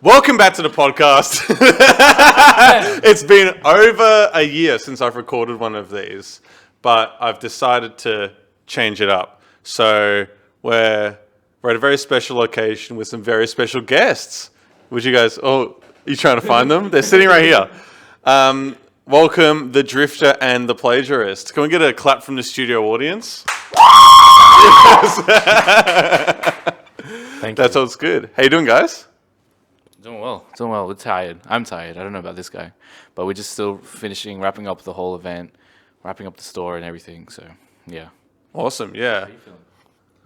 Welcome back to the podcast. It's been over a year since I've recorded one of these, but I've decided to change it up. So we're at a very special location with some very special guests. Would you guys, you trying to find them? They're sitting right here. Welcome the Drifter and the Plagarist. Can we get a clap from the studio audience? Thank you. That sounds good. How you doing, guys? Doing well. We're tired. I'm tired. I don't know about this guy, but we're just still wrapping up the whole event, wrapping up the store and everything. So, yeah. Awesome. Yeah. How are you feeling?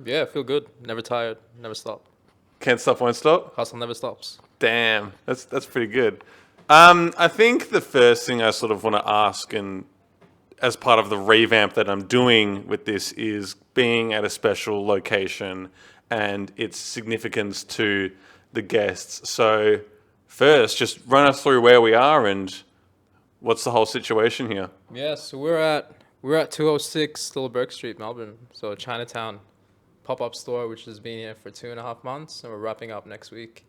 Yeah, I feel good. Never tired. Never stop. Can't stop, won't stop. Hustle never stops. Damn, that's pretty good. I think the first thing I sort of want to ask, and as part of the revamp that I'm doing with this, is being at a special location and its significance to the guests. So first, just run us through where we are and what's the whole situation here. Yeah, so we're at 206 Little Burke Street, Melbourne. So Chinatown pop-up store, which has been here for 2.5 months, and we're wrapping up next week.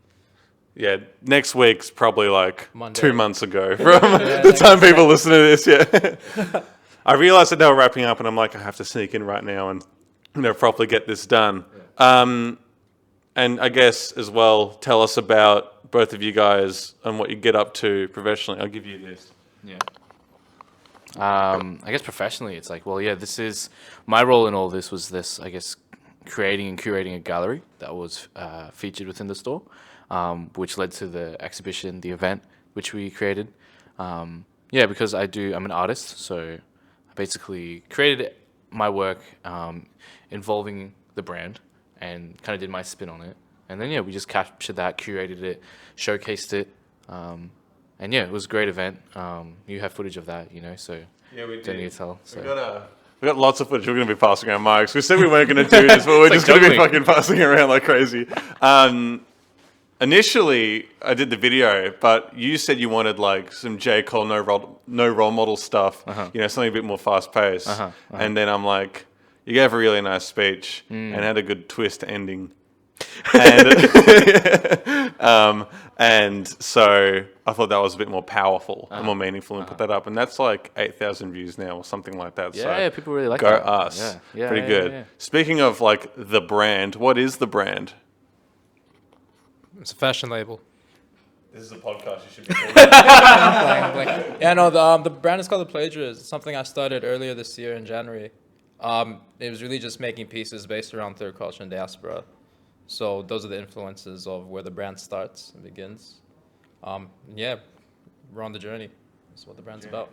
Yeah, next week's probably like Monday. 2 months ago from the time people listen to this. Yeah, I realized that they were wrapping up, and I'm like, I have to sneak in right now and properly get this done. Yeah. And I guess as well, tell us about both of you guys and what you get up to professionally. I'll give you this. Yeah. I guess professionally, it's like, well, yeah, this is my role in all this was this, I guess, creating and curating a gallery that was featured within the store, which led to the exhibition, the event, which we created. Yeah, because I'm an artist, so I basically created my work involving the brand and kind of did my spin on it. And then, yeah, we just captured that, curated it, showcased it. And yeah, it was a great event. You have footage of that, so Yeah, we don't did. need to tell. So. We got lots of footage. We're going to be passing around mics. We said we weren't going to do this, but we're just going to be fucking passing around like crazy. Initially, I did the video, but you said you wanted like some J. Cole no role model stuff, something a bit more fast paced. And then I'm like, you gave a really nice speech and had a good twist ending. And so I thought that was a bit more powerful and more meaningful and put that up. And that's like 8,000 views now or something like that. Yeah, so yeah, people really like go that. us. Yeah, pretty good. Yeah. Speaking of like the brand, what is the brand? It's a fashion label. This is a podcast you should be doing. Yeah, no, the brand is called The Plagarist. It's something I started earlier this year in January. It was really just making pieces based around third culture and diaspora. So those are the influences of where the brand starts and begins. Yeah, we're on the journey. That's what the brand's about.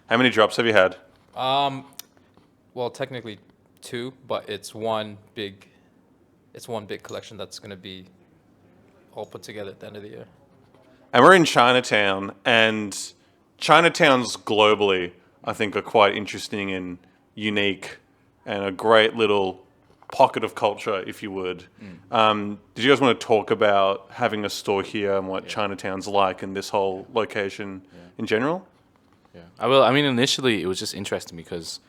How many drops have you had? Well, technically 2, but it's one big collection that's going to be all put together at the end of the year. And we're in Chinatown, and Chinatowns globally, I think, are quite interesting and unique and a great little pocket of culture, if you would. Did you guys want to talk about having a store here and what Chinatown's like and this whole location in general? Yeah, I will. I mean, initially it was just interesting because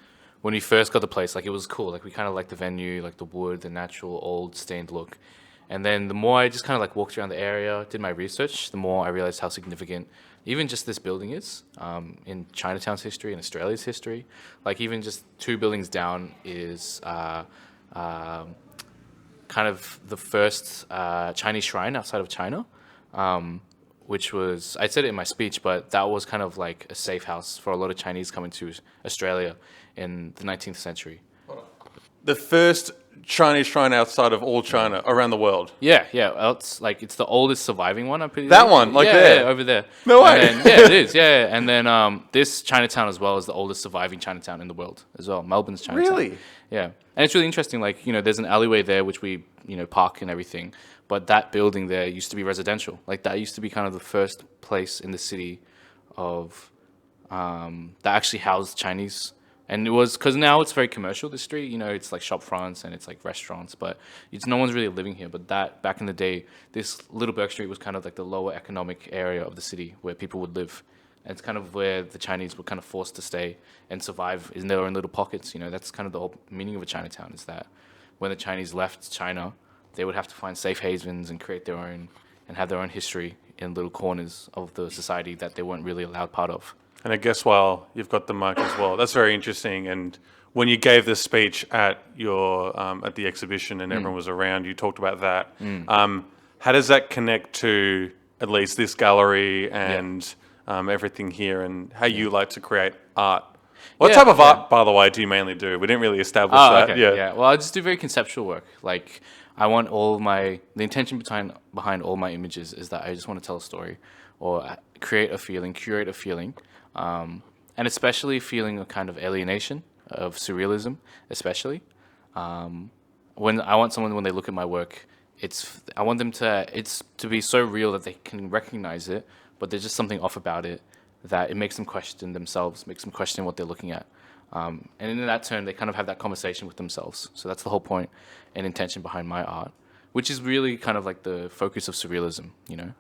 when we first got the place, like it was cool. Like we kind of liked the venue, like the wood, the natural old stained look. And then the more I just kind of like walked around the area, did my research, the more I realized how significant even just this building is in Chinatown's history and Australia's history. Like even just 2 buildings down is kind of the first Chinese shrine outside of China, which was, I said it in my speech, but that was kind of like a safe house for a lot of Chinese coming to Australia in the 19th century. The first Chinese shrine outside of all China around the world. Yeah. It's the oldest surviving one. I'm pretty that one, like there, over there. No way. And then, yeah, it is. Yeah, and then this Chinatown as well is the oldest surviving Chinatown in the world as well. Melbourne's Chinatown. Really? Yeah, and it's really interesting. Like there's an alleyway there which we park and everything, but that building there used to be residential. Like that used to be kind of the first place in the city of that actually housed Chinese. And it was, because now it's very commercial, the street, it's like shop fronts and it's like restaurants, but no one's really living here. But that, back in the day, this Little Burke Street was kind of like the lower economic area of the city where people would live. And it's kind of where the Chinese were kind of forced to stay and survive in their own little pockets. That's kind of the whole meaning of a Chinatown, is that when the Chinese left China, they would have to find safe havens and create their own and have their own history in little corners of the society that they weren't really allowed part of. And I guess while you've got the mic as well, that's very interesting. And when you gave this speech at your at the exhibition and everyone was around, you talked about that. How does that connect to at least this gallery and everything here, and how you like to create art? What type of art, by the way, do you mainly do? We didn't really establish that. Okay, yeah. Well, I just do very conceptual work. Like, I want the intention behind all my images is that I just want to tell a story or create a feeling, curate a feeling, and especially feeling a kind of alienation of surrealism, especially. When I want someone, when they look at my work, I want them to be so real that they can recognize it, but there's just something off about it that it makes them question themselves, makes them question what they're looking at. And in that turn, they kind of have that conversation with themselves. So that's the whole point and intention behind my art, which is really kind of like the focus of surrealism, you know?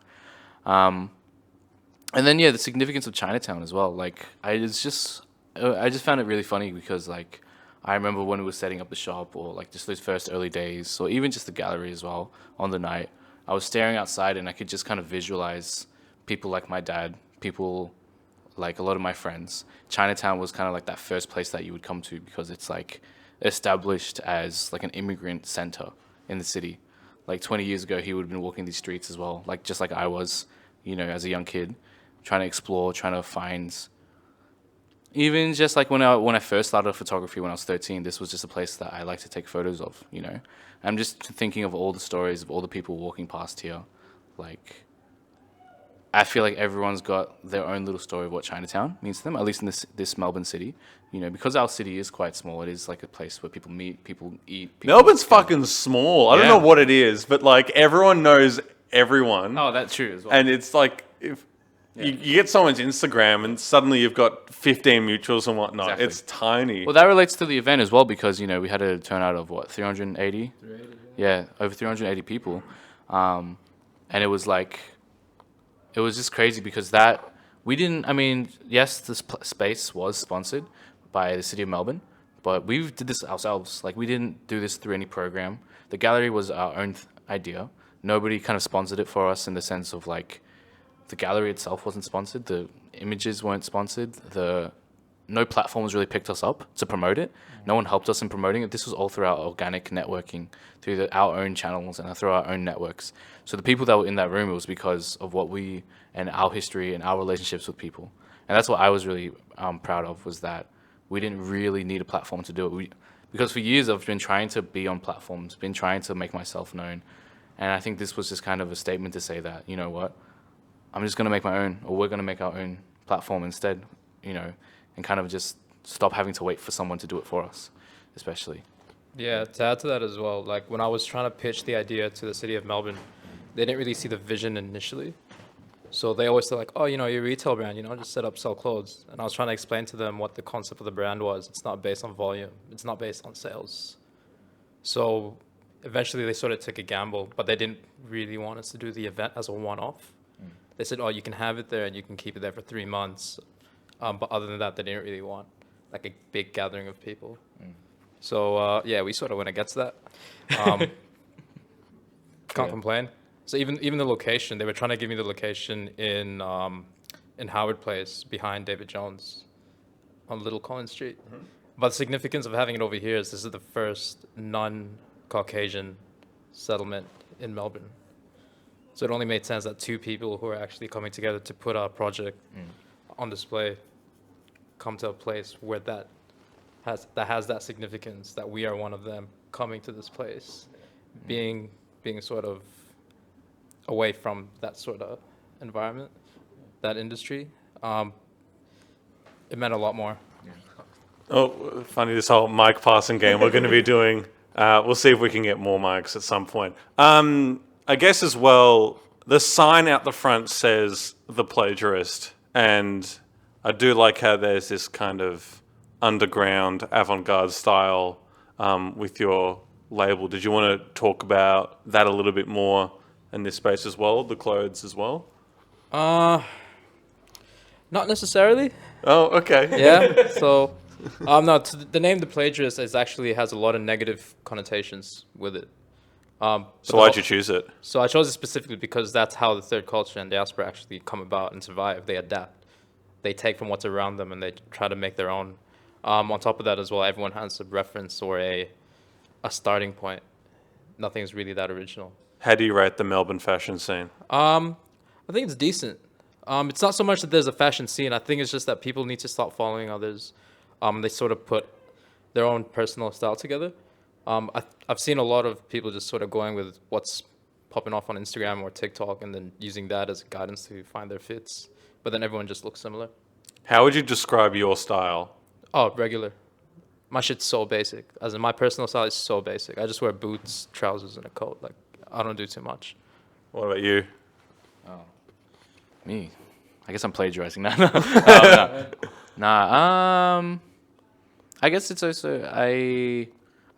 And then, the significance of Chinatown as well. Like, I just found it really funny because, like, I remember when we were setting up the shop, or like just those first early days, or even just the gallery as well on the night, I was staring outside and I could just kind of visualize people like my dad, people like a lot of my friends. Chinatown was kind of like that first place that you would come to because it's like established as like an immigrant center in the city. Like 20 years ago, he would have been walking these streets as well, like just like I was, you know, as a young kid, trying to explore, trying to find. Even just like when I first started photography when I was 13, this was just a place that I like to take photos of, you know. I'm just thinking of all the stories of all the people walking past here. Like, I feel like everyone's got their own little story of what Chinatown means to them, at least in this Melbourne city. You know, because our city is quite small, it is like a place where people meet, people eat. People Melbourne's fucking small. I don't know what it is, but like everyone knows everyone. Oh, that's true as well. And it's like if you get someone's Instagram and suddenly you've got 15 mutuals and whatnot. Exactly. It's tiny. Well, that relates to the event as well because, you know, we had a turnout of what, 380? 380, yeah, over 380 people. And it was like, it was just crazy because yes, this space was sponsored by the city of Melbourne, but we did this ourselves. Like, we didn't do this through any program. The gallery was our own idea. Nobody kind of sponsored it for us in the sense of like, the gallery itself wasn't sponsored. The images weren't sponsored. No platforms really picked us up to promote it. No one helped us in promoting it. This was all through our organic networking, through our own channels and through our own networks. So the people that were in that room, it was because of what we and our history and our relationships with people. And that's what I was really proud of, was that we didn't really need a platform to do it. Because for years I've been trying to be on platforms, been trying to make myself known. And I think this was just kind of a statement to say that, you know what, I'm just going to make my own, or we're going to make our own platform instead, you know, and kind of just stop having to wait for someone to do it for us, especially. Yeah, to add to that as well, like when I was trying to pitch the idea to the city of Melbourne, they didn't really see the vision initially. So they always said like, oh, you know, your retail brand, you know, just set up, sell clothes. And I was trying to explain to them what the concept of the brand was. It's not based on volume. It's not based on sales. So eventually they sort of took a gamble, but they didn't really want us to do the event as a one-off. They said, oh, you can have it there and you can keep it there for 3 months. But other than that, they didn't really want like a big gathering of people. So, we sort of went against that. Can't complain. So even the location, they were trying to give me the location in Howard Place behind David Jones on Little Collins Street. But the significance of having it over here is this is the first non-Caucasian settlement in Melbourne. So it only made sense that 2 people who are actually coming together to put our project on display come to a place where that has that significance, that we are one of them coming to this place, being sort of away from that sort of environment, that industry. It meant a lot more. Oh, funny, this whole mic passing game we're going to be doing. We'll see if we can get more mics at some point. I guess as well, the sign out the front says The Plagarist, and I do like how there's this kind of underground avant-garde style with your label. Did you want to talk about that a little bit more in this space as well, the clothes as well? Not necessarily. Oh, okay. Yeah, so no, the name The Plagiarist has a lot of negative connotations with it. So why'd you choose it? So I chose it specifically because that's how the third culture and diaspora actually come about and survive. They adapt. They take from what's around them and they try to make their own. On top of that as well, everyone has a reference or a starting point. Nothing's really that original. How do you rate the Melbourne fashion scene? I think it's decent. It's not so much that there's a fashion scene. I think it's just that people need to stop following others. They sort of put their own personal style together. I've seen a lot of people just sort of going with what's popping off on Instagram or TikTok and then using that as guidance to find their fits. But then everyone just looks similar. How would you describe your style? Oh, regular. My shit's so basic. As in, my personal style is so basic. I just wear boots, trousers, and a coat. Like, I don't do too much. What about you? Me, I guess I'm plagiarizing now. Nah. I guess it's also I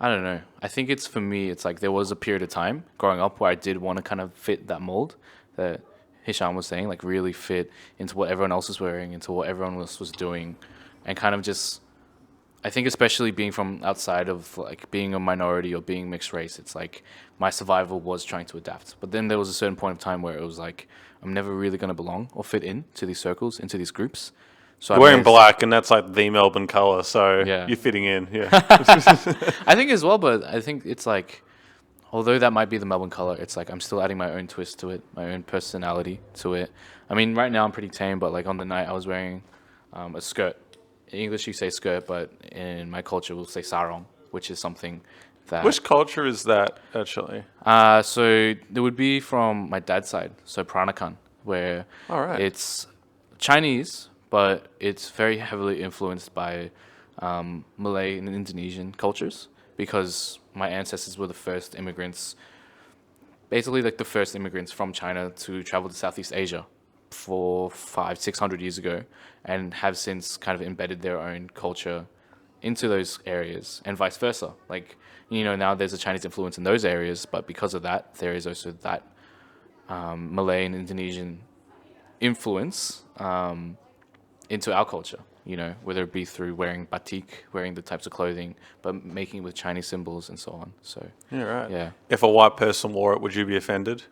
don't know. I think it's for me. It's like there was a period of time growing up where I did want to kind of fit that mold that Hisham was saying, like really fit into what everyone else was wearing, into what everyone else was doing, and kind of just. I think especially being from outside of like being a minority or being mixed race, it's like my survival was trying to adapt. But then there was a certain point of time where it was like I'm never really going to belong or fit in to these circles, into these groups. So You're wearing black, and that's like the Melbourne colour, so Yeah. you're fitting in. Yeah. I think as well, but I think it's like, although that might be the Melbourne color, it's like I'm still adding my own twist to it, my own personality to it. I mean, right now I'm pretty tame, but like on the night I was wearing a skirt. In English you say skirt, but in my culture we'll say sarong, which is something that... Which culture is that, actually? So it would be from my dad's side, so Peranakan, where All right. it's Chinese, but it's very heavily influenced by Malay and Indonesian cultures, because my ancestors were the first immigrants, basically like the first immigrants from China to travel to Southeast Asia 500-600 years ago, and have since kind of embedded their own culture into those areas, and vice versa. Like, you know, now there's a Chinese influence in those areas, but because of that, there is also that Malay and Indonesian influence into our culture, you know, whether it be through wearing batik, wearing the types of clothing, but making it with Chinese symbols and so on. So, Yeah, right. yeah. If a white person wore it, would you be offended?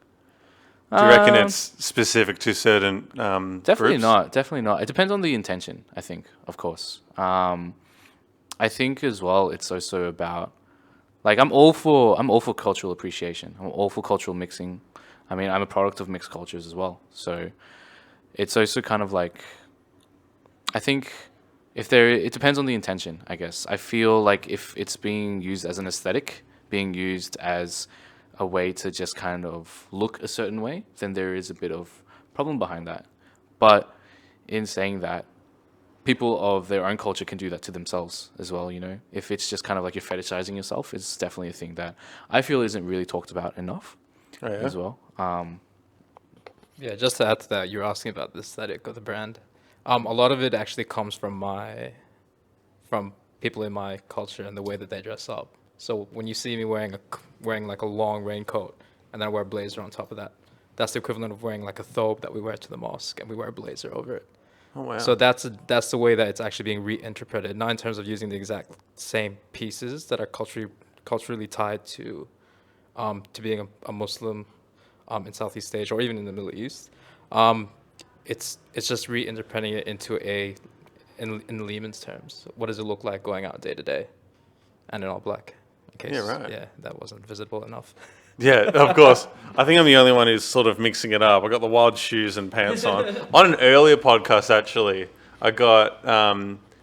Do you reckon it's specific to certain Definitely groups? not. Definitely not. It depends on the intention, I think, of course. I think as well, it's also about, like, I'm all for cultural appreciation. I'm all for cultural mixing. I mean, I'm a product of mixed cultures as well. So it's also kind of like, I think it depends on the intention, I guess. I feel like if it's being used as an aesthetic, being used as a way to just kind of look a certain way, then there is a bit of problem behind that. But in saying that, people of their own culture can do that to themselves as well, you know? If it's just kind of like you're fetishizing yourself, it's definitely a thing that I feel isn't really talked about enough as well. Yeah, just to add to that, you're asking about the aesthetic of the brand. A lot of it actually comes from people in my culture and the way that they dress up. So when you see me wearing like a long raincoat and then I wear a blazer on top of that, that's the equivalent of wearing like a thobe that we wear to the mosque, and we wear a blazer over it. Oh, wow. So that's the way that it's actually being reinterpreted, not in terms of using the exact same pieces that are culturally tied to being a Muslim in Southeast Asia or even in the Middle East. It's just reinterpreting it into in layman's terms. What does it look like going out day to day, and in all black? In case, Yeah, right. Yeah, that wasn't visible enough. Yeah, of course. I think I'm the only one who's sort of mixing it up. I got the wild shoes and pants on. On an earlier podcast, actually, I got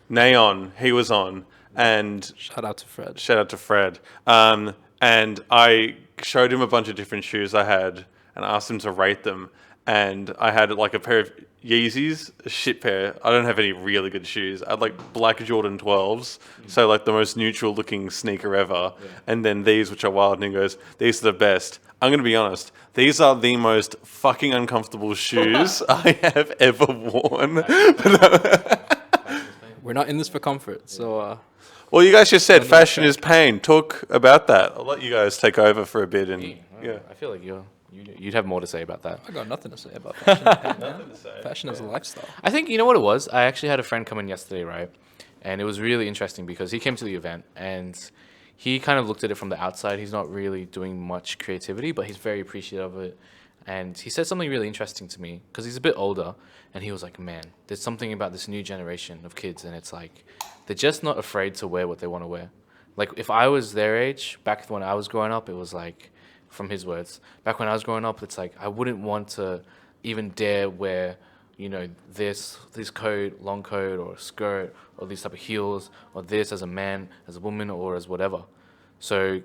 Neon. He was on, and Shout out to Fred. shout out to Fred. And I showed him a bunch of different shoes I had, and asked him to rate them. And I had like a pair of Yeezys, a shit pair. I don't have any really good shoes. I had like black Jordan 12s, so like the most neutral looking sneaker ever. Yeah. And then these, which are wild, and he goes, "These are the best." I'm going to be honest. These are the most fucking uncomfortable shoes I have ever worn. We're not in this for comfort, so. Well, you guys just said fashion is pain. Talk about that. I'll let you guys take over for a bit. And yeah, I feel like you'd have more to say about that. I got nothing to say about fashion. Nothing to say. Fashion is a lifestyle. I think, you know what it was? I actually had a friend come in yesterday, right? And it was really interesting because he came to the event and he kind of looked at it from the outside. He's not really doing much creativity, but he's very appreciative of it. And he said something really interesting to me because he's a bit older, and he was like, "Man, there's something about this new generation of kids, and it's like they're just not afraid to wear what they want to wear." Like if I was their age, back when I was growing up, it was like, from his words, back when I was growing up, it's like I wouldn't want to even dare wear, this coat, long coat, or a skirt, or these type of heels, or this as a man, as a woman, or as whatever. So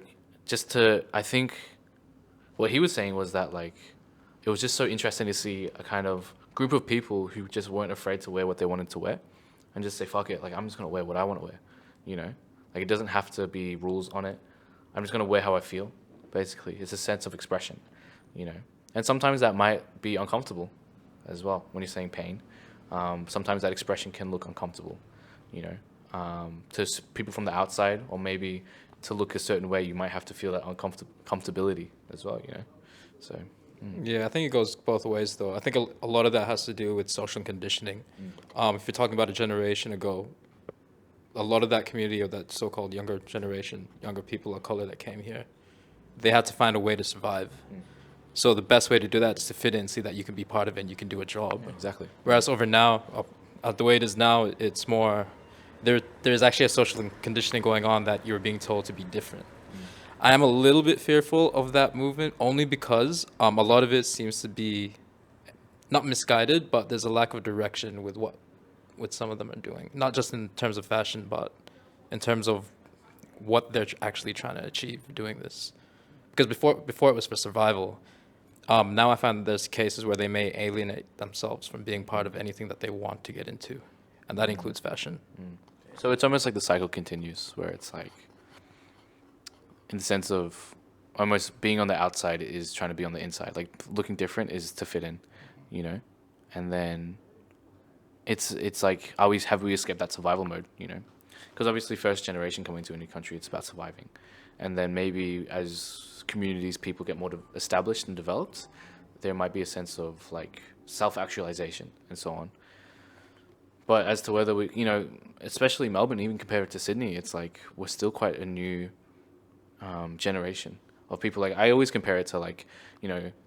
I think what he was saying was that like it was just so interesting to see a kind of group of people who just weren't afraid to wear what they wanted to wear, and just say, fuck it, like I'm just gonna wear what I want to wear, like it doesn't have to be rules on it. I'm just gonna wear how I feel. Basically, it's a sense of expression, and sometimes that might be uncomfortable as well when you're saying pain. Sometimes that expression can look uncomfortable, to people from the outside, or maybe to look a certain way, you might have to feel that comfortability as well, So. Yeah, I think it goes both ways, though. I think a lot of that has to do with social conditioning. If you're talking about a generation ago, a lot of that community, or that so-called younger generation, younger people of color that came here, they had to find a way to survive. So the best way to do that is to fit in, see that you can be part of it, and you can do a job. Exactly. Whereas over now, the way it is now, it's more, there's actually a social conditioning going on that you're being told to be different. I am a little bit fearful of that movement, only because a lot of it seems to be not misguided, but there's a lack of direction with what some of them are doing. Not just in terms of fashion, but in terms of what they're actually trying to achieve doing this. Because before it was for survival. Now I find that there's cases where they may alienate themselves from being part of anything that they want to get into, and that includes fashion. So it's almost like the cycle continues, where it's like, in the sense of almost being on the outside is trying to be on the inside. Like looking different is to fit in, and then it's like, have we escaped that survival mode, Because obviously first generation coming to a new country, it's about surviving. And then maybe as communities, people get more established and developed, there might be a sense of like self-actualization and so on. But as to whether we, especially Melbourne, even compared to Sydney, it's like we're still quite a new generation of people. Like I always compare it to like,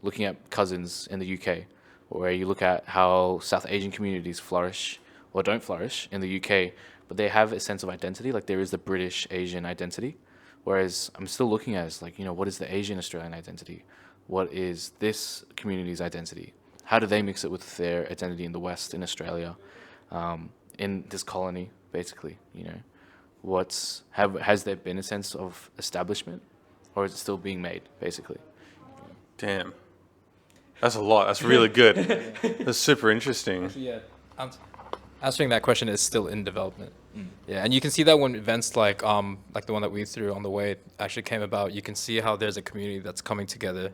looking at cousins in the UK, where you look at how South Asian communities flourish or don't flourish in the UK, but they have a sense of identity. Like there is the British Asian identity, whereas I'm still looking at it as like, what is the Asian Australian identity? What is this community's identity? How do they mix it with their identity in the West, in Australia, in this colony, basically, has there been a sense of establishment, or is it still being made, basically? Damn. That's a lot. That's really good. That's super interesting. Yeah, answering that question is still in development. Yeah, and you can see that when events like the one that we threw on the way actually came about. You can see how there's a community that's coming together.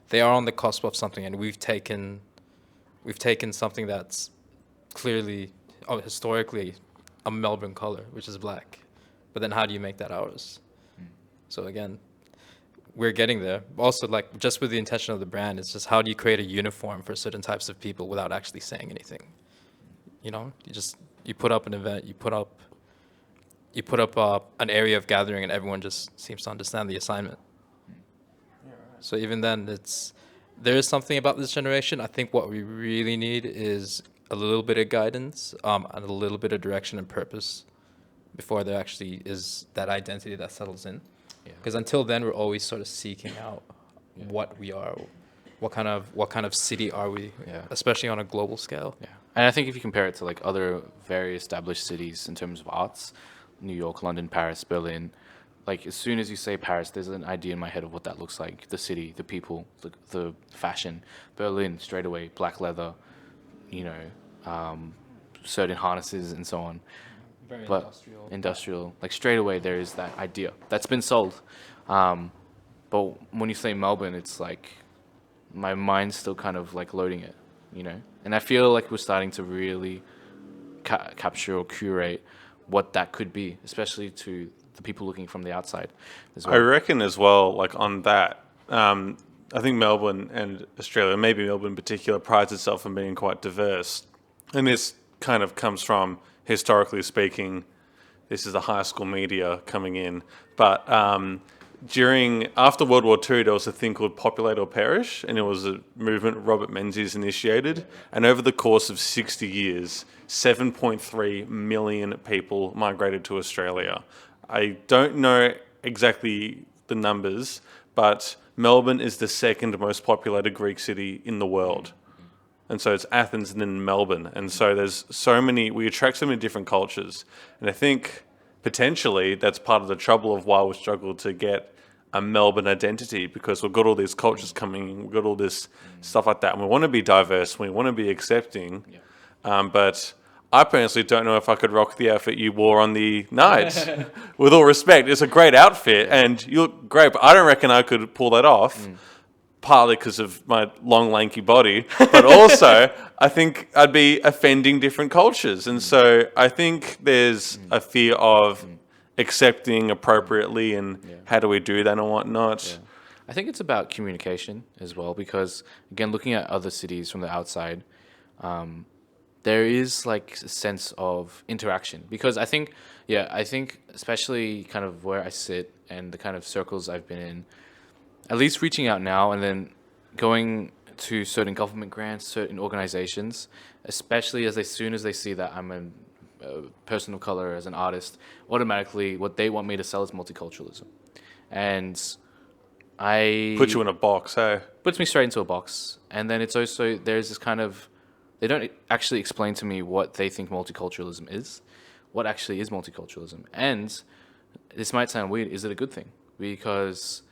They are on the cusp of something, and we've taken something that's clearly, historically, a Melbourne color, which is black. But then how do you make that ours? So again, we're getting there. Also, like, just with the intention of the brand, it's just how do you create a uniform for certain types of people without actually saying anything? You put up an event, you put up an area of gathering, and everyone just seems to understand the assignment. So even then, there is something about this generation. I think what we really need is a little bit of guidance, and a little bit of direction and purpose before there actually is that identity that settles in. Because until then, we're always sort of seeking out what we are, what kind of city are we, especially on a global scale. Yeah, and I think if you compare it to like other very established cities in terms of arts, New York, London, Paris, Berlin, like as soon as you say Paris, there's an idea in my head of what that looks like: the city, the people, the fashion. Berlin, straight away, black leather, certain harnesses and so on. Very but industrial, like straight away there is that idea that's been sold. But when you say Melbourne, it's like my mind's still kind of like loading it, and I feel like we're starting to really capture or curate what that could be, especially to the people looking from the outside as well. I reckon as well, like on that, I think Melbourne and Australia, maybe Melbourne in particular, prides itself on being quite diverse. And this kind of comes from, historically speaking, this is the high school media coming in, but after World War II, there was a thing called Populate or Perish, and it was a movement Robert Menzies initiated. And over the course of 60 years, 7.3 million people migrated to Australia. I don't know exactly the numbers, but Melbourne is the second most populated Greek city in the world. And so it's Athens and then Melbourne. And so we attract so many different cultures. And I think potentially that's part of the trouble of why we struggle to get a Melbourne identity, because we've got all these cultures coming in, we've got all this stuff like that. And we want to be diverse, we want to be accepting. But I personally don't know if I could rock the outfit you wore on the night. With all respect, it's a great outfit and you look great, but I don't reckon I could pull that off. Partly because of my long, lanky body, but also I think I'd be offending different cultures. And so I think there's a fear of accepting appropriately and how do we do that and whatnot. Yeah. I think it's about communication as well, because again, looking at other cities from the outside, there is like a sense of interaction, because I think especially kind of where I sit and the kind of circles I've been in, at least reaching out now and then going to certain government grants, certain organizations, especially as soon as they see that I'm a person of color, as an artist, automatically what they want me to sell is multiculturalism. And Put you in a box, hey? Puts me straight into a box. And then it's also, there's this kind of, they don't actually explain to me what they think multiculturalism is, what actually is multiculturalism. And this might sound weird, is it a good thing? Because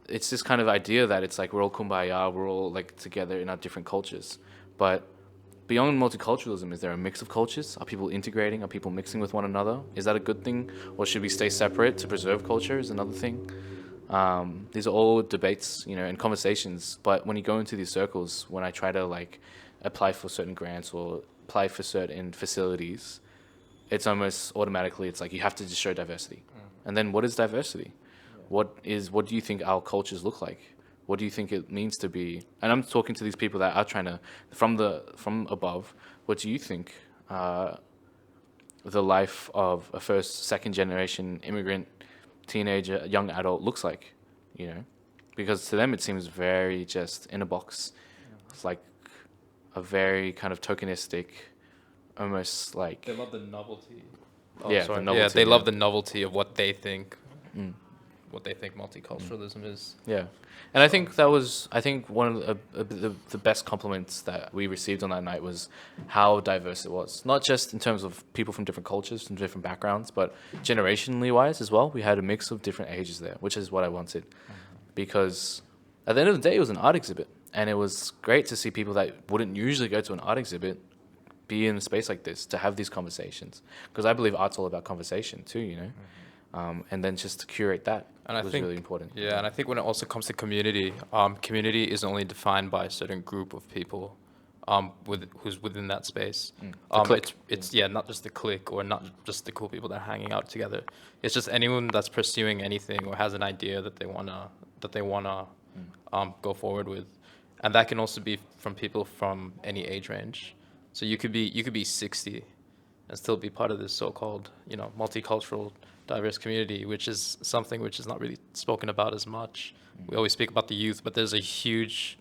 it's this kind of idea that it's like we're all kumbaya, we're all like together in our different cultures. But beyond multiculturalism, is there a mix of cultures? Are people integrating? Are people mixing with one another? Is that a good thing? Or should we stay separate to preserve culture is another thing. These are all debates, and conversations. But when you go into these circles, when I try to like apply for certain grants or apply for certain facilities, it's almost automatically, it's like you have to just show diversity. And then what is diversity? What do you think our cultures look like? What do you think it means to be? And I'm talking to these people that are trying to, from above, what do you think the life of a first, second generation immigrant, teenager, young adult looks like? Because to them it seems very just in a box. It's like a very kind of tokenistic, almost like... They love the novelty. The novelty, they love the novelty of what they think. What they think multiculturalism is. Yeah. And I think that was, one of the best compliments that we received on that night was how diverse it was. Not just in terms of people from different cultures, from different backgrounds, but generationally wise as well. We had a mix of different ages there, which is what I wanted. Because at the end of the day, it was an art exhibit. And it was great to see people that wouldn't usually go to an art exhibit be in a space like this, to have these conversations. Because I believe art's all about conversation too, and then just to curate that was really important. Yeah, and I think when it also comes to community, community isn't only defined by a certain group of people who's within that space. It's not just the clique or not just the cool people that are hanging out together. It's just anyone that's pursuing anything or has an idea that they wanna go forward with, and that can also be from people from any age range. So you could be 60 and still be part of this so-called multicultural diverse community, which is something which is not really spoken about as much. We always speak about the youth, but there's a huge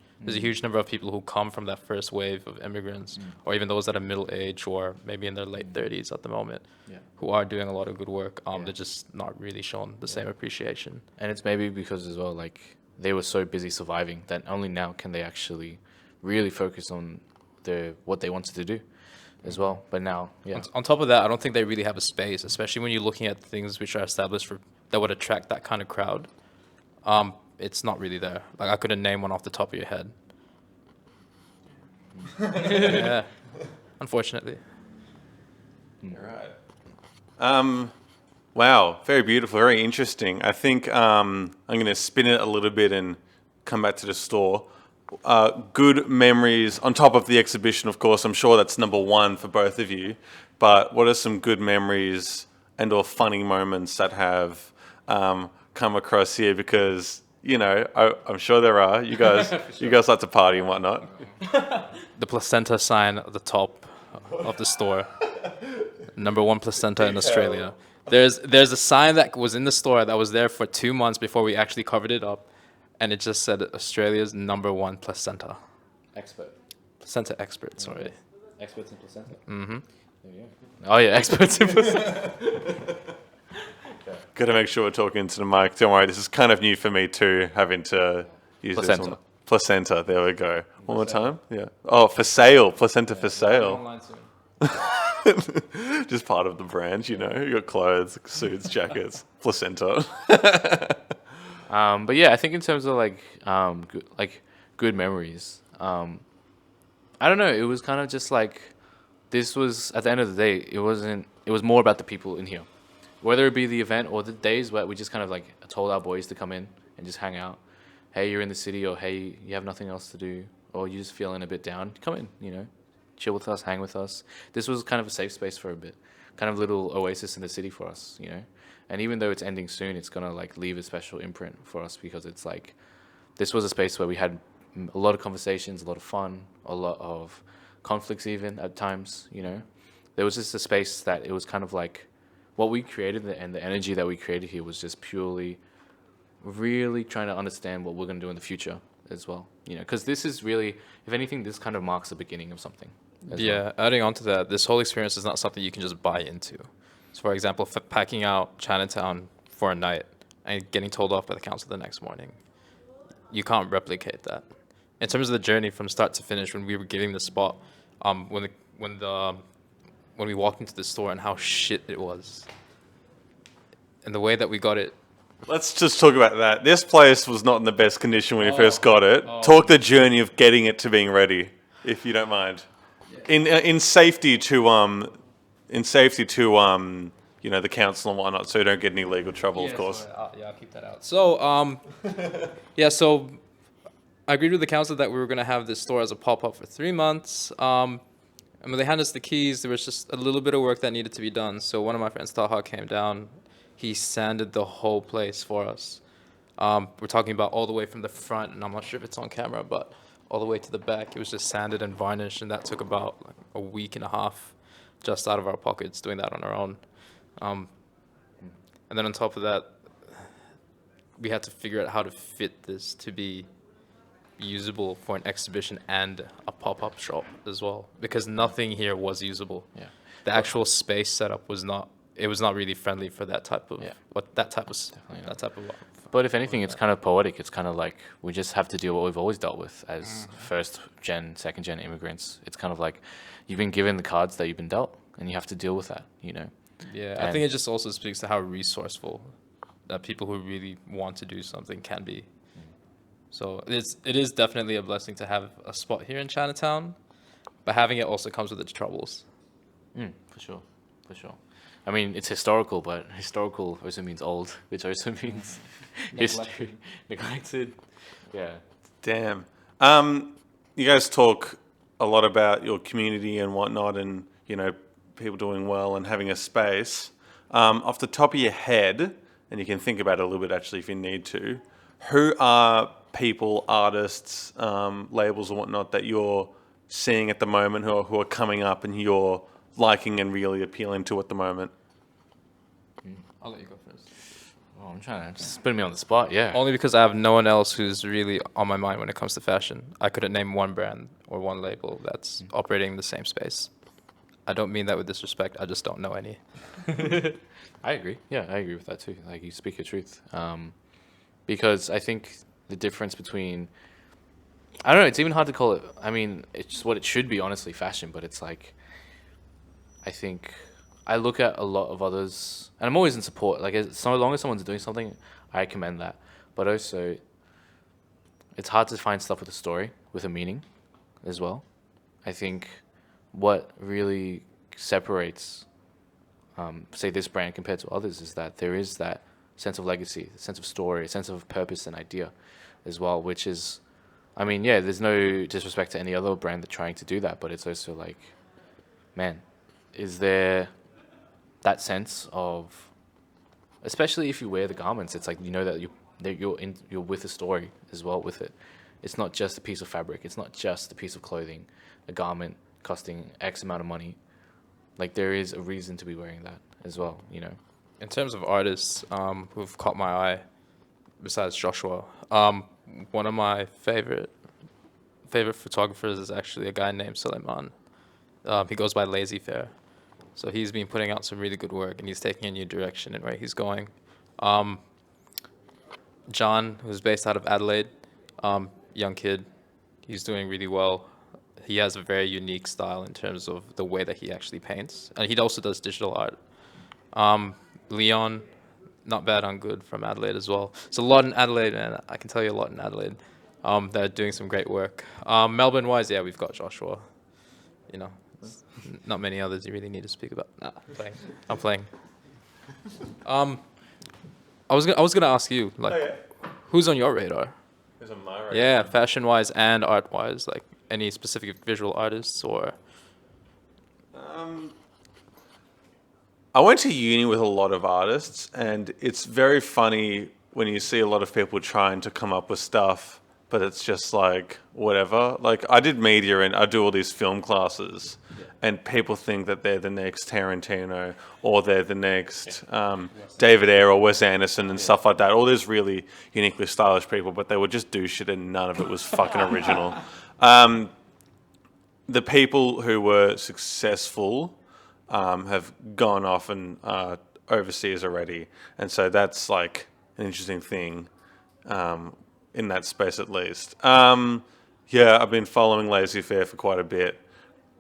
number of people who come from that first wave of immigrants, or even those that are middle age or maybe in their late 30s at the moment, who are doing a lot of good work. They're just not really shown the same appreciation. And it's maybe because as well, like, they were so busy surviving that only now can they actually really focus on what they wanted to do as well. But now, on top of that, I don't think they really have a space, especially when you're looking at things which are established that would attract that kind of crowd. It's not really there. Like, I couldn't name one off the top of your head. Yeah, unfortunately. All right. Wow, very beautiful, very interesting. I think I'm going to spin it a little bit and come back to the store. Good memories on top of the exhibition, of course. I'm sure that's number one for both of you. But what are some good memories and or funny moments that have come across here? Because I'm sure there are. You guys like to party and whatnot. The placenta sign at the top of the store. #1 placenta in Australia. There's a sign that was in the store that was there for 2 months before we actually covered it up, and it just said Australia's #1 placenta. Expert. Placenta expert, sorry. Experts in placenta. Mm-hmm. There you go. Oh yeah, experts in placenta. Got to make sure we're talking to the mic. Don't worry, this is kind of new for me too, having to use this Placenta. one. Placenta, there we go. One more time? Yeah. Oh, for sale. Placenta for sale. Online soon. Just part of the brand, you know. You got clothes, suits, jackets, placenta. But yeah, I think in terms of good memories, I don't know. It was kind of just like, this was, at the end of the day, it was more about the people in here. Whether it be the event or the days where we just kind of like told our boys to come in and just hang out. Hey, you're in the city, or hey, you have nothing else to do, or you're just feeling a bit down, come in, you know, chill with us, hang with us. This was kind of a safe space for a bit, kind of little oasis in the city for us, you know. And even though it's ending soon, it's gonna like leave a special imprint for us, because it's like, this was a space where we had a lot of conversations, a lot of fun, a lot of conflicts even at times, you know. There was just a space that it was kind of like, what we created and the energy that we created here was just purely really trying to understand what we're going to do in the future as well, you know, because this is really, if anything, this kind of marks the beginning of something as well. Adding on to that, this whole experience is not something you can just buy into. So for example, packing out Chinatown for a night and getting told off by the council the next morning, you can't replicate that. In terms of the journey from start to finish, when we were giving the spot, when we walked into the store and how shit it was, and the way that we got it. Let's just talk about that. This place was not in the best condition when you first got it. Talk the journey of getting it to being ready, if you don't mind. In safety to you know, the council and whatnot, so you don't get any legal trouble, of course. I'll keep that out. So so I agreed with the council that we were going to have this store as a pop-up for 3 months. And when they handed us the keys, there was just a little bit of work that needed to be done. So one of my friends, Taha, came down. He sanded the whole place for us. We're talking about all the way from the front, and I'm not sure if it's on camera, but all the way to the back. It was just sanded and varnished, and that took about like a week and a half just out of our pockets doing that on our own. And then on top of that, we had to figure out how to fit this to be usable for an exhibition and a pop-up shop as well, because nothing here was usable. Yeah. The actual space setup was not really friendly for that type of But if anything, it's kind of poetic. It's kind of like, we just have to deal with what we've always dealt with as first gen, second gen immigrants. It's kind of like, you've been given the cards that you've been dealt, and you have to deal with that, you know. Yeah, I think it just also speaks to how resourceful people who really want to do something can be. So it is definitely a blessing to have a spot here in Chinatown, but having it also comes with its troubles. For sure. I mean, it's historical, but historical also means old, which also means history. Neglected. Yeah. Damn. You guys talk a lot about your community and whatnot, and, you know, people doing well and having a space. Off the top of your head, and you can think about it a little bit actually if you need to, who are people, artists, labels and whatnot that you're seeing at the moment who are coming up and you're liking and really appealing to at the moment? I'll let you go first. Oh, I'm trying to just put me on the spot, yeah. Only because I have no one else who's really on my mind when it comes to fashion. I couldn't name one brand or one label that's operating in the same space. I don't mean that with disrespect. I just don't know any. I agree. Yeah, I agree with that too. Like, you speak your truth. Because I think the difference between, I don't know, it's even hard to call it, I mean, it's what it should be, honestly, fashion, but it's like, I think I look at a lot of others, and I'm always in support. Like, so long as someone's doing something, I commend that. But also, it's hard to find stuff with a story, with a meaning as well. I think what really separates, say, this brand compared to others is that there is that sense of legacy, sense of story, sense of purpose and idea as well, which is, I mean, yeah, there's no disrespect to any other brand that's trying to do that, but it's also like, man, is there that sense of, especially if you wear the garments, it's like, you know that you're with a story as well with it. It's not just a piece of fabric. It's not just a piece of clothing, a garment costing X amount of money. Like there is a reason to be wearing that as well, you know. In terms of artists who've caught my eye, besides Joshua, one of my favorite photographers is actually a guy named Suleiman. He goes by Lazy Fair. So he's been putting out some really good work, and he's taking a new direction in where he's going. John, who's based out of Adelaide, young kid, he's doing really well. He has a very unique style in terms of the way that he actually paints, and he also does digital art. Leon, not bad on good from Adelaide as well. So a lot in Adelaide, man. I can tell you a lot in Adelaide. They're doing some great work. Melbourne-wise, yeah, we've got Joshua. You know, not many others you really need to speak about. Nah, I'm playing. I was gonna ask you, like, who's on your radar? Who's on my radar? Yeah, fashion-wise and art-wise, like any specific visual artists or. I went to uni with a lot of artists, and it's very funny when you see a lot of people trying to come up with stuff, but it's just like whatever. Like I did media and I do all these film classes, and people think that they're the next Tarantino or they're the next David Ayer or Wes Anderson and stuff like that. All these really uniquely stylish people, but they would just do shit and none of it was fucking original. The people who were successful have gone off and overseas already, and so that's like an interesting thing in that space at least. Yeah, I've been following Lazy Fair for quite a bit.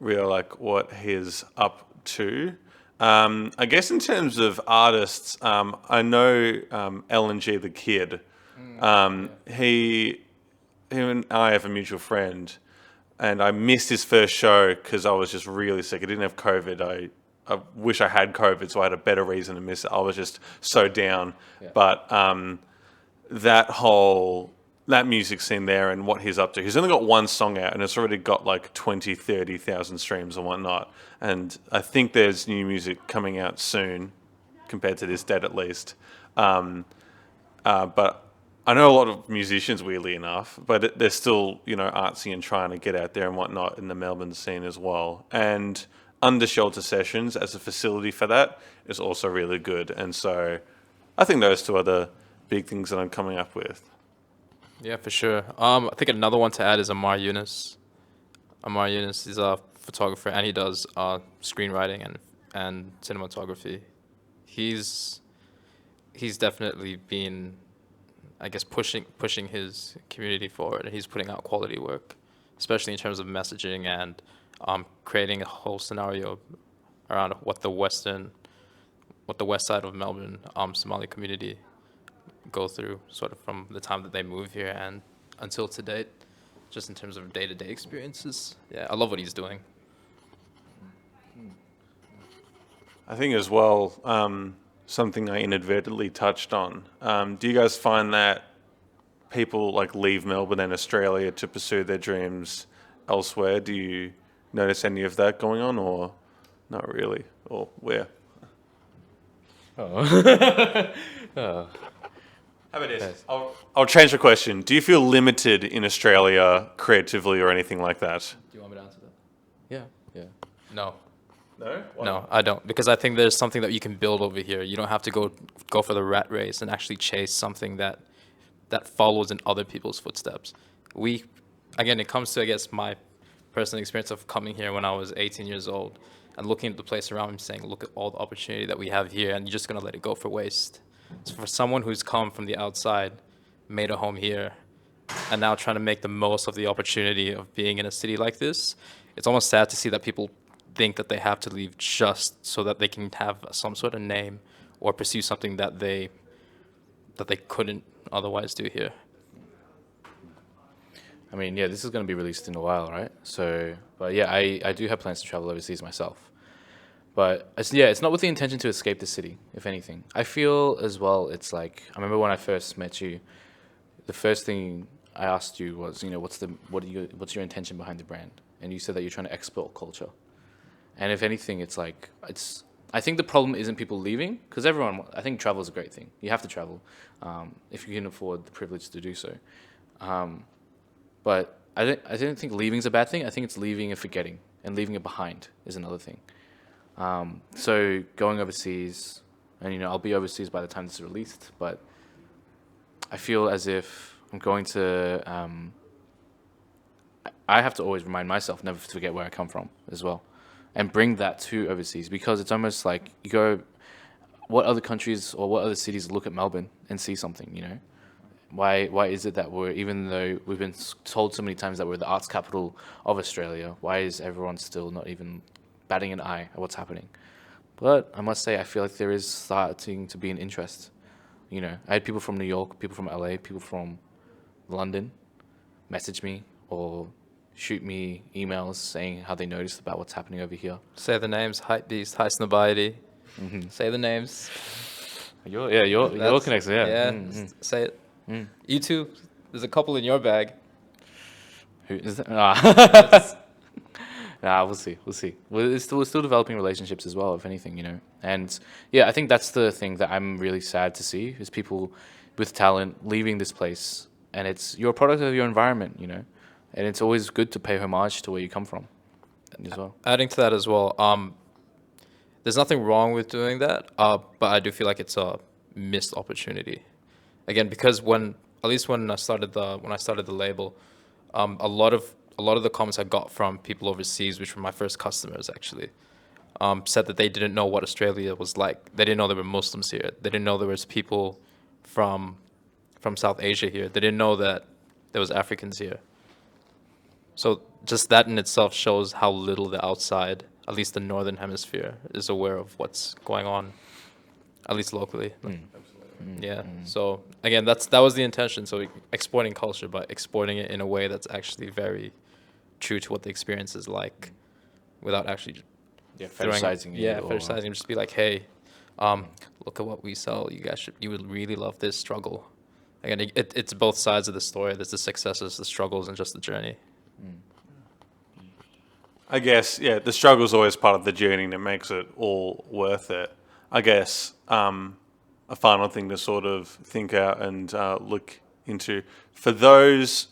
Really like what he's up to. I guess in terms of artists, I know LNG the Kid. Him and I have a mutual friend, and I missed his first show because I was just really sick. I didn't have COVID. I wish I had COVID, so I had a better reason to miss it. I was just so down. Yeah. But that music scene there and what he's up to. He's only got one song out, and it's already got like 20, 30,000 streams and whatnot. And I think there's new music coming out soon, compared to this dead at least. But I know a lot of musicians, weirdly enough, but they're still, you know, artsy and trying to get out there and whatnot in the Melbourne scene as well. And Under Shelter Sessions as a facility for that is also really good. And so I think those two are the big things that I'm coming up with. Yeah, for sure. I think another one to add is Ammar Eunice. Ammar Eunice is a photographer, and he does screenwriting and cinematography. He's definitely been, I guess, pushing his community forward, and he's putting out quality work, especially in terms of messaging and creating a whole scenario around what the west side of Melbourne Somali community go through, sort of from the time that they move here and until to date, just in terms of day-to-day experiences. Yeah, I love what he's doing. I think as well, something I inadvertently touched on. Do you guys find that people like leave Melbourne and Australia to pursue their dreams elsewhere? Do you notice any of that going on, or not really? Or where? How about this? I'll change the question. Do you feel limited in Australia creatively or anything like that? Do you want me to answer that? Yeah. No. No? Why? No, I don't, because I think there's something that you can build over here. You don't have to go for the rat race and actually chase something that follows in other people's footsteps. Again, it comes to, I guess, my personal experience of coming here when I was 18 years old and looking at the place around me saying, look at all the opportunity that we have here, and you're just going to let it go for waste. So for someone who's come from the outside, made a home here, and now trying to make the most of the opportunity of being in a city like this, it's almost sad to see that people think that they have to leave just so that they can have some sort of name or pursue something that they couldn't otherwise do here. I mean, yeah, this is going to be released in a while, right? So, but yeah, I do have plans to travel overseas myself. But it's not with the intention to escape the city, if anything. I feel as well, it's like, I remember when I first met you, the first thing I asked you was, you know, what's your intention behind the brand? And you said that you're trying to export culture. And if anything, it's like, I think the problem isn't people leaving, because I think travel is a great thing. You have to travel if you can afford the privilege to do so. But I don't think leaving is a bad thing. I think it's leaving and forgetting, and leaving it behind is another thing. So going overseas, and I'll be overseas by the time this is released, but I feel as if I'm going to. I have to always remind myself never to forget where I come from as well, and bring that to overseas, because it's almost like you go, what other countries or what other cities look at Melbourne and see something. Why is it that even though we've been told so many times that we're the arts capital of Australia, why is everyone still not even batting an eye at what's happening? But I must say, I feel like there is starting to be an interest. I had people from New York, people from LA, people from London message me or shoot me emails saying how they noticed about what's happening over here. Say the names: Hype Beast, High Snobiety. Say the names. You're That's- connected, yeah. Yeah. Say it. Mm. You too. There's a couple in your bag. Who is that? Nah, we'll see. We're still developing relationships as well, if anything. And yeah, I think that's the thing that I'm really sad to see is people with talent leaving this place, and you're a product of your environment, and it's always good to pay homage to where you come from as well. Adding to that as well, there's nothing wrong with doing that, but I do feel like it's a missed opportunity. Again, because when I started the label, a lot of the comments I got from people overseas, which were my first customers actually, said that they didn't know what Australia was like. They didn't know there were Muslims here. They didn't know there was people from South Asia here. They didn't know that there was Africans here. So just that in itself shows how little the outside, at least the northern hemisphere, is aware of what's going on, at least locally. Yeah. So again, that was the intention. So exporting culture, but exporting it in a way that's actually very true to what the experience is like, without actually Fetishizing it. Yeah, fetishizing. Just be like, hey, look at what we sell. You would really love this struggle. Again, it's both sides of the story. There's the successes, the struggles, and just the journey. I guess, yeah, the struggle's always part of the journey that makes it all worth it. I guess a final thing to sort of think out and look into, for those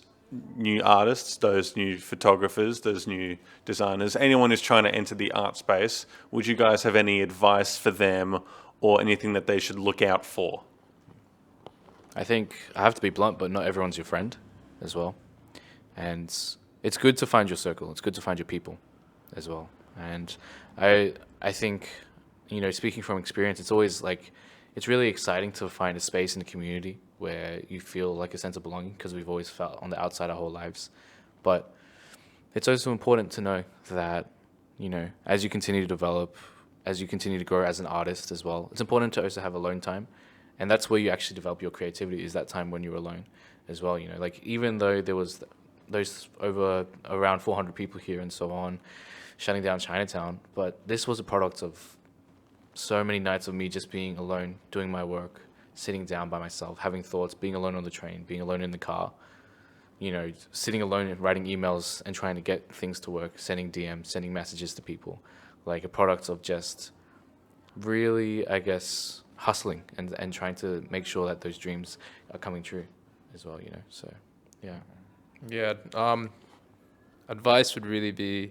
new artists, those new photographers, those new designers, anyone who's trying to enter the art space, would you guys have any advice for them or anything that they should look out for? I think I have to be blunt, but not everyone's your friend as well. And it's good to find your circle. It's good to find your people as well. And I think, speaking from experience, it's always like, it's really exciting to find a space in the community where you feel like a sense of belonging, because we've always felt on the outside our whole lives. But it's also important to know that, as you continue to develop, as you continue to grow as an artist as well, it's important to also have alone time. And that's where you actually develop your creativity, is that time when you're alone as well. Like, even though there was those around 400 people here and so on, shutting down Chinatown, but this was a product of so many nights of me just being alone, doing my work, sitting down by myself, having thoughts, being alone on the train, being alone in the car, sitting alone and writing emails and trying to get things to work, sending DMs, sending messages to people, like a product of just really, I guess, hustling and trying to make sure that those dreams are coming true as well, so yeah. Yeah. Advice would really be,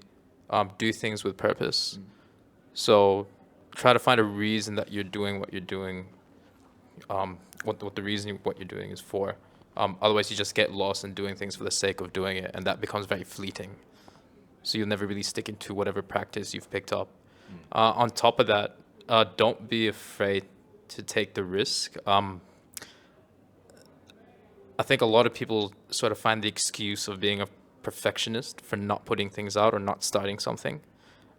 do things with purpose. So try to find a reason that you're doing what you're doing, what the reason what you're doing is for. Otherwise, you just get lost in doing things for the sake of doing it, and that becomes very fleeting. So you'll never really stick into whatever practice you've picked up. On top of that, don't be afraid to take the risk. I think a lot of people sort of find the excuse of being a perfectionist for not putting things out or not starting something.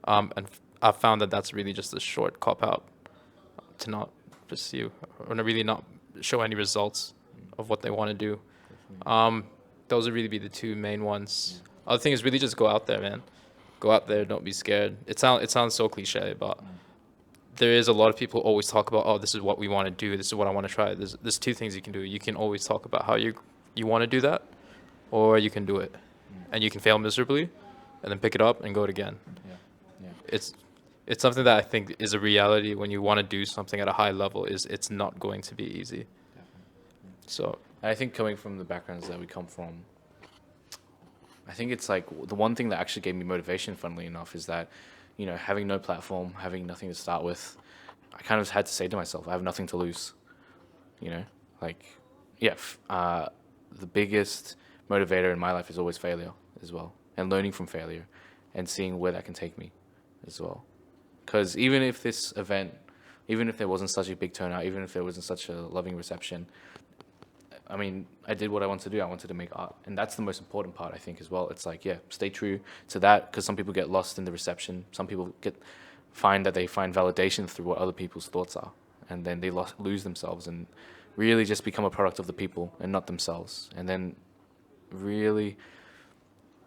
And I've found that that's really just a short cop-out to not pursue or really not show any results of what they want to do. Those would really be the two main ones. Other thing is really just go out there, man. Go out there, don't be scared. It sounds so cliche, but there is a lot of people always talk about, oh, this is what we want to do. This is what I want to try. There's two things you can do. You can always talk about how you want to do that, or you can do it. And you can fail miserably and then pick it up and go it again. It's something that I think is a reality when you want to do something at a high level. It's not going to be easy. So I think coming from the backgrounds that we come from, I think it's like the one thing that actually gave me motivation, funnily enough, is that, you know, having no platform, having nothing to start with, I kind of had to say to myself, I have nothing to lose. You know, like, yeah, the biggest motivator in my life is always failure as well, and learning from failure and seeing where that can take me as well. Because even if this event, even if there wasn't such a big turnout, even if there wasn't such a loving reception, I mean, I did what I wanted to do. I wanted to make art. And that's the most important part, I think, as well. It's like, yeah, stay true to that, because some people get lost in the reception. Some people find that they find validation through what other people's thoughts are. And then they lose themselves and really just become a product of the people and not themselves. And then really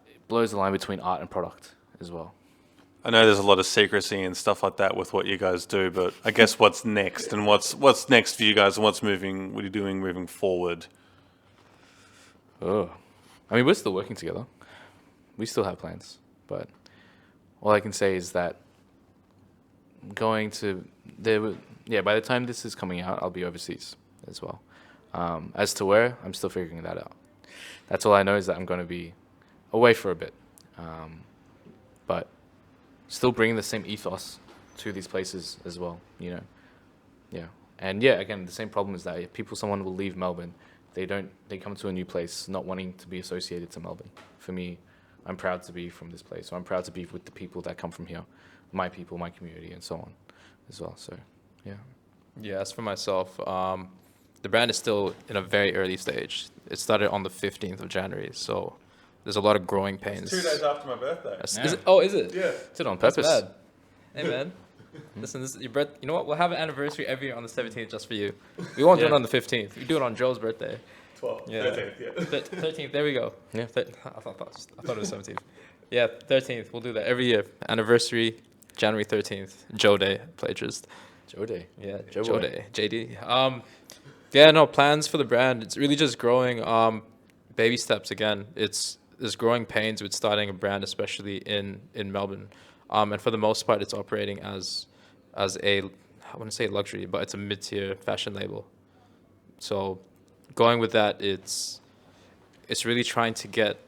it blows the line between art and product as well. I know there's a lot of secrecy and stuff like that with what you guys do, but I guess what's next and what's next for you guys and what are you doing moving forward? Oh, I mean, we're still working together. We still have plans, but all I can say is that by the time this is coming out, I'll be overseas as well. As to where, I'm still figuring that out. That's all I know, is that I'm going to be away for a bit, but still bringing the same ethos to these places as well, you know. Yeah. And yeah, again, the same problem is that if someone will leave Melbourne, they come to a new place not wanting to be associated to Melbourne. For me, I'm proud to be from this place, so I'm proud to be with the people that come from here, my people, my community, and so on as well. So, yeah. Yeah, as for myself, the brand is still in a very early stage. It started on the 15th of January, so there's a lot of growing pains. 2 days after my birthday. Yeah. Is it? Oh, is it? Yeah. Did it on purpose. That's bad. Hey, man. Listen, this is your birth. You know what? We'll have an anniversary every year on the 17th just for you. We won't do it on the 15th. We do it on Joe's birthday. 12th. Yeah. 13th, yeah. 13th, there we go. Yeah. I thought it was 17th. Yeah, 13th. We'll do that every year. Anniversary, January 13th. Joe Day, Plagarist. Joe Day. Yeah, Joe Joe boy. Day. JD. Yeah, no, plans for the brand. It's really just growing. Baby steps again. There's growing pains with starting a brand, especially in Melbourne. And for the most part, it's operating as a, I wouldn't say luxury, but it's a mid-tier fashion label. So going with that, it's really trying to get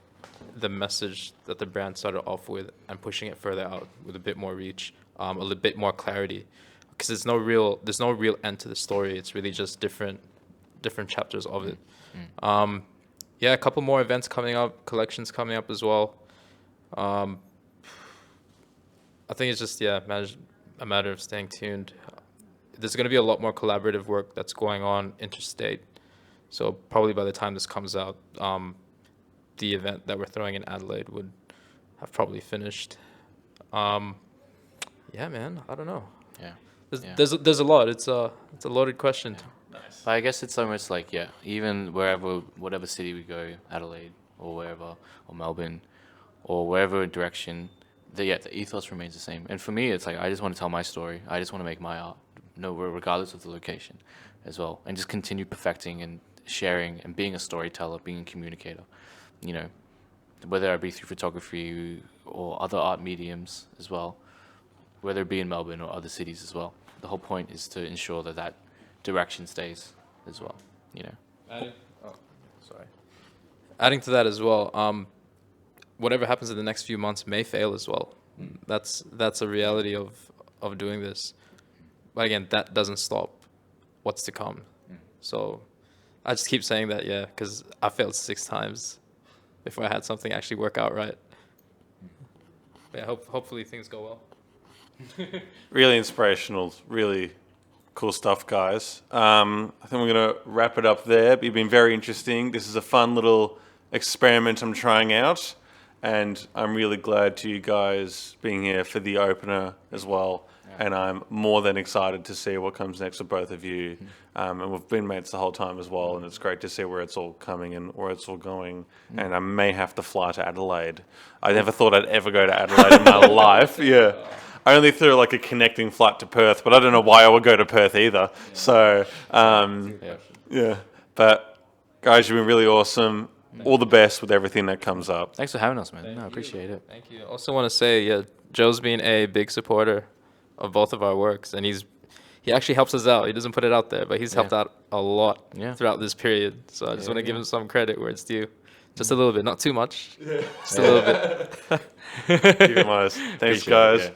the message that the brand started off with and pushing it further out with a bit more reach, a little bit more clarity, because there's no real end to the story. It's really just different chapters of it. Yeah, a couple more events coming up, collections coming up as well. I think it's just a matter of staying tuned. There's going to be a lot more collaborative work that's going on interstate. So probably by the time this comes out, the event that we're throwing in Adelaide would have probably finished. Yeah, man, I don't know. Yeah. There's a lot. It's a loaded question. Nice. But I guess it's almost like, yeah, even whatever city we go, Adelaide or wherever, or Melbourne, or wherever direction, the ethos remains the same. And for me, it's like, I just want to tell my story. I just want to make my art, regardless of the location as well. And just continue perfecting and sharing and being a storyteller, being a communicator, you know, whether it be through photography or other art mediums as well, whether it be in Melbourne or other cities as well. The whole point is to ensure that direction stays as well, you know. Adding to that as well, whatever happens in the next few months may fail as well. That's a reality of doing this. But again, that doesn't stop what's to come. So I just keep saying that, yeah, because I failed 6 times before I had something actually work out right. But yeah, hopefully things go well. Really inspirational, really cool stuff, guys. I think we're going to wrap it up there. You've been very interesting. This is a fun little experiment I'm trying out, and I'm really glad to you guys being here for the opener as well. And I'm more than excited to see what comes next for both of you. And we've been mates the whole time as well, and it's great to see where it's all coming and where it's all going. And I may have to fly to Adelaide. I never thought I'd ever go to Adelaide in my life. Yeah. I only threw like a connecting flight to Perth, but I don't know why I would go to Perth either. So, yeah. But guys, you've been really awesome. All the best with everything that comes up. Thanks for having us, man. I appreciate it. Thank you. Also want to say, yeah, Joe's been a big supporter of both of our works, and he actually helps us out. He doesn't put it out there, but he's helped out a lot throughout this period. So I just want to give him some credit where it's due. Just a little bit, not too much. Just a little bit. Keep it honest. Thanks, guys.